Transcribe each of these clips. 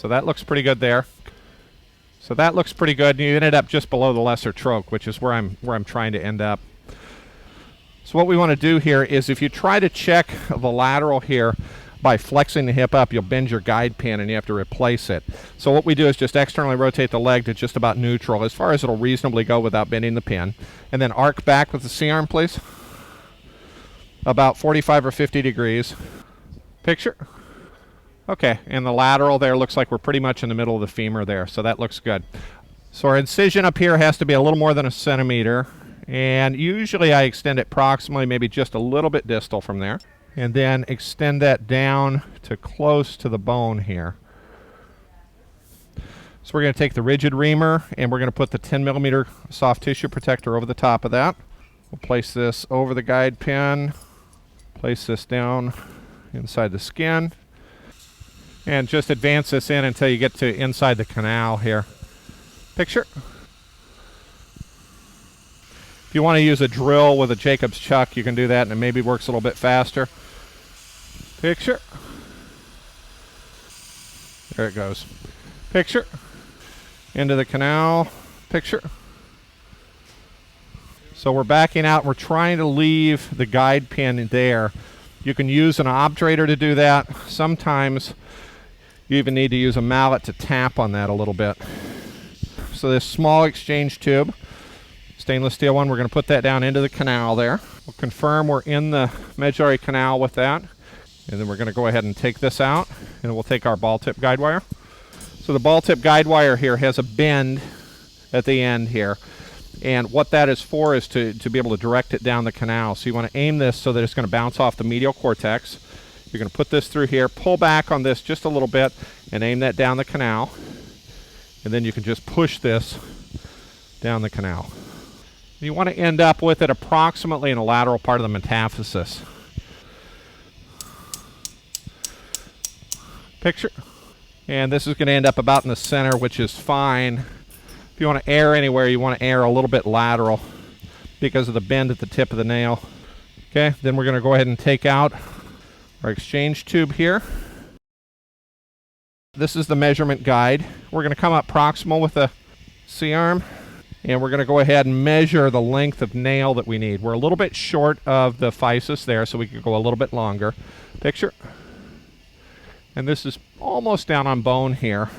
So that looks pretty good there. So that looks pretty good. You ended up just below the lesser troch, which is where I'm trying to end up. So what we want to do here is, if you try to check the lateral here by flexing the hip up, you'll bend your guide pin and you have to replace it. So what we do is just externally rotate the leg to just about neutral, as far as it'll reasonably go without bending the pin. And then arc back with the C-arm, please. About 45 or 50 degrees. Picture. Okay, and the lateral there looks like we're pretty much in the middle of the femur there, so that looks good. So our incision up here has to be a little more than a centimeter, and usually I extend it proximally, maybe just a little bit distal from there, and then extend that down to close to the bone here. So we're going to take the rigid reamer, and we're going to put the 10 millimeter soft tissue protector over the top of that. We'll place this over the guide pin, place this down inside the skin, and just advance this in until you get to inside the canal here. Picture. If you want to use a drill with a Jacob's chuck, you can do that, and it maybe works a little bit faster. Picture. There it goes. Picture. Into the canal. Picture. So we're backing out. We're trying to leave the guide pin there. You can use an obturator to do that. Sometimes you even need to use a mallet to tap on that a little bit. So this small exchange tube, stainless steel one, we're going to put that down into the canal there. We'll confirm we're in the medullary canal with that. And then we're going to go ahead and take this out, and we'll take our ball tip guide wire. So the ball tip guide wire here has a bend at the end here. And what that is for is to be able to direct it down the canal. So you want to aim this so that it's going to bounce off the medial cortex. You're going to put this through here, pull back on this just a little bit, and aim that down the canal. And then you can just push this down the canal. You want to end up with it approximately in the lateral part of the metaphysis. Picture. And this is going to end up about in the center, which is fine. If you want to err anywhere, you want to err a little bit lateral because of the bend at the tip of the nail. Okay, then we're going to go ahead and take out our exchange tube here. This is the measurement guide. We're going to come up proximal with the C-arm, and we're going to go ahead and measure the length of nail that we need. We're a little bit short of the physis there, so we could go a little bit longer. Picture. And this is almost down on bone here.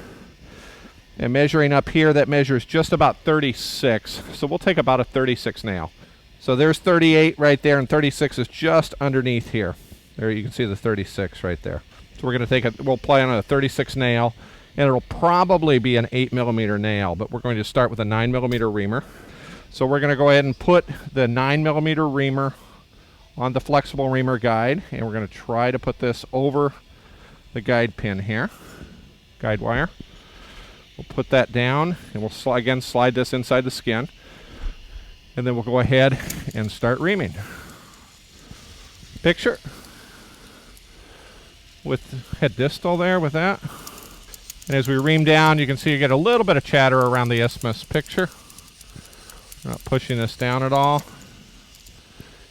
And measuring up here, that measures just about 36. So we'll take about a 36 nail. So there's 38 right there, and 36 is just underneath here. There you can see the 36 right there. So we're going to take we'll play on a 36 nail, and it'll probably be an 8 millimeter nail, but we're going to start with a 9 millimeter reamer. So we're going to go ahead and put the 9 millimeter reamer on the flexible reamer guide, and we're going to try to put this over the guide pin here, guide wire. We'll put that down, and we'll again slide this inside the skin, and then we'll go ahead and start reaming. Picture. With head distal there with that. And as we ream down, you can see you get a little bit of chatter around the isthmus. Picture. We're not pushing this down at all.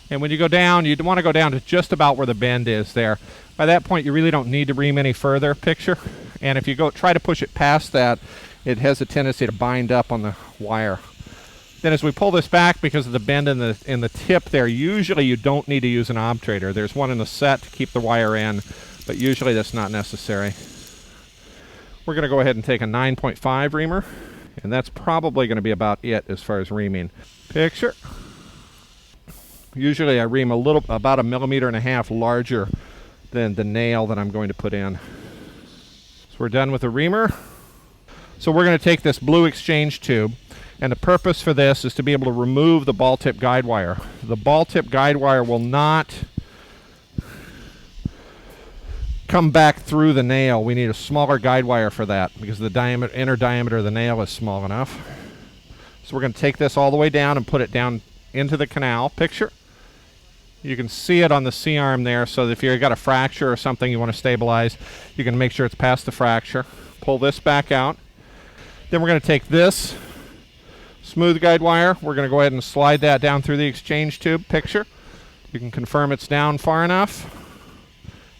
And when you go down, you want to go down to just about where the bend is there. By that point, you really don't need to ream any further. Picture. And if you try to push it past that, it has a tendency to bind up on the wire. Then as we pull this back, because of the bend in the tip there, usually you don't need to use an obturator. There's one in the set to keep the wire in, but usually that's not necessary. We're going to go ahead and take a 9.5 reamer, and that's probably going to be about it as far as reaming. Picture. Usually I ream about 1.5 millimeters larger than the nail that I'm going to put in. So we're done with the reamer. So we're going to take this blue exchange tube, and the purpose for this is to be able to remove the ball tip guide wire. The ball tip guide wire will not come back through the nail. We need a smaller guide wire for that because the inner diameter of the nail is small enough. So we're going to take this all the way down and put it down into the canal. Picture. You can see it on the C-arm there, so that if you've got a fracture or something you want to stabilize, you can make sure it's past the fracture. Pull this back out. Then we're going to take this smooth guide wire. We're going to go ahead and slide that down through the exchange tube. Picture. You can confirm it's down far enough.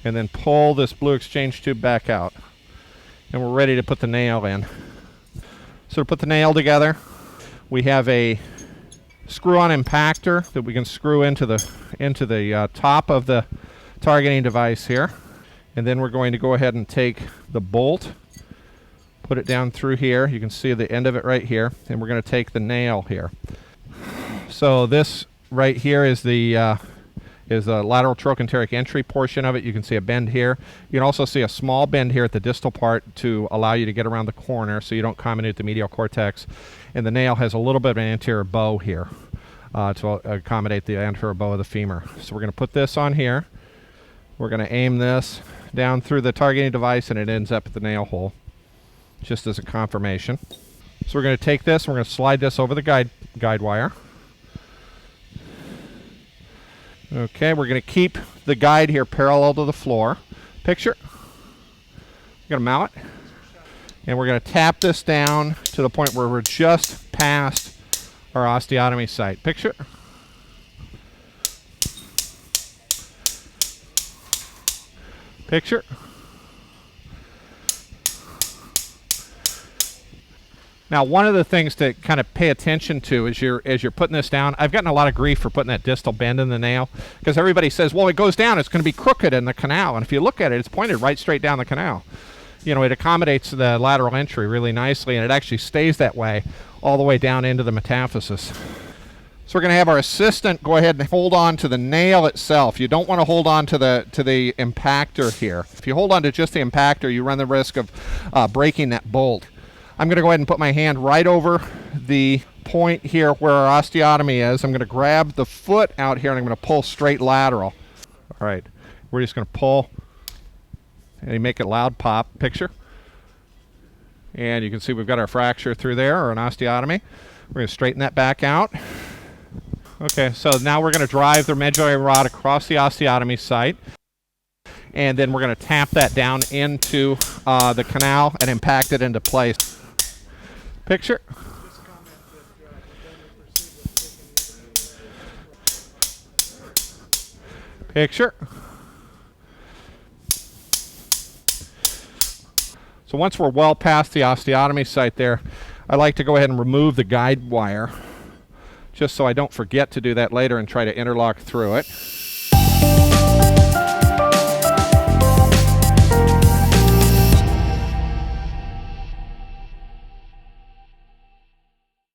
And then pull this blue exchange tube back out. and we're ready to put the nail in. So to put the nail together, we have a screw-on impactor that we can screw into the top of the targeting device here. And then we're going to go ahead and take the bolt, put it down through here. You can see the end of it right here. And we're going to take the nail here. So this right here is the lateral trochanteric entry portion of it. You can see a bend here. You can also see a small bend here at the distal part to allow you to get around the corner so you don't comminute the medial cortex. And the nail has a little bit of an anterior bow here to accommodate the anterior bow of the femur. So we're going to put this on here. We're going to aim this down through the targeting device, and it ends up at the nail hole, just as a confirmation. So we're going to take this, and we're going to slide this over the guide wire. Okay, we're going to keep the guide here parallel to the floor. Picture. We're going to mount it. And we're going to tap this down to the point where we're just past our osteotomy site. Picture. Picture. Now, one of the things to kind of pay attention to as you're putting this down, I've gotten a lot of grief for putting that distal bend in the nail because everybody says, well, it goes down, it's going to be crooked in the canal. And if you look at it, it's pointed right straight down the canal. You know, it accommodates the lateral entry really nicely, and it actually stays that way all the way down into the metaphysis. So we're going to have our assistant go ahead and hold on to the nail itself. You don't want to hold on to the impactor here. If you hold on to just the impactor, you run the risk of breaking that bolt. I'm going to go ahead and put my hand right over the point here where our osteotomy is. I'm going to grab the foot out here, and I'm going to pull straight lateral. All right, we're just going to pull, and you make it loud pop. Picture. And you can see we've got our fracture through there, or an osteotomy. We're going to straighten that back out. Okay, so now we're going to drive the medullary rod across the osteotomy site, and then we're going to tap that down into the canal and impact it into place. Picture. Picture. So once we're well past the osteotomy site there, I like to go ahead and remove the guide wire, just so I don't forget to do that later and try to interlock through it.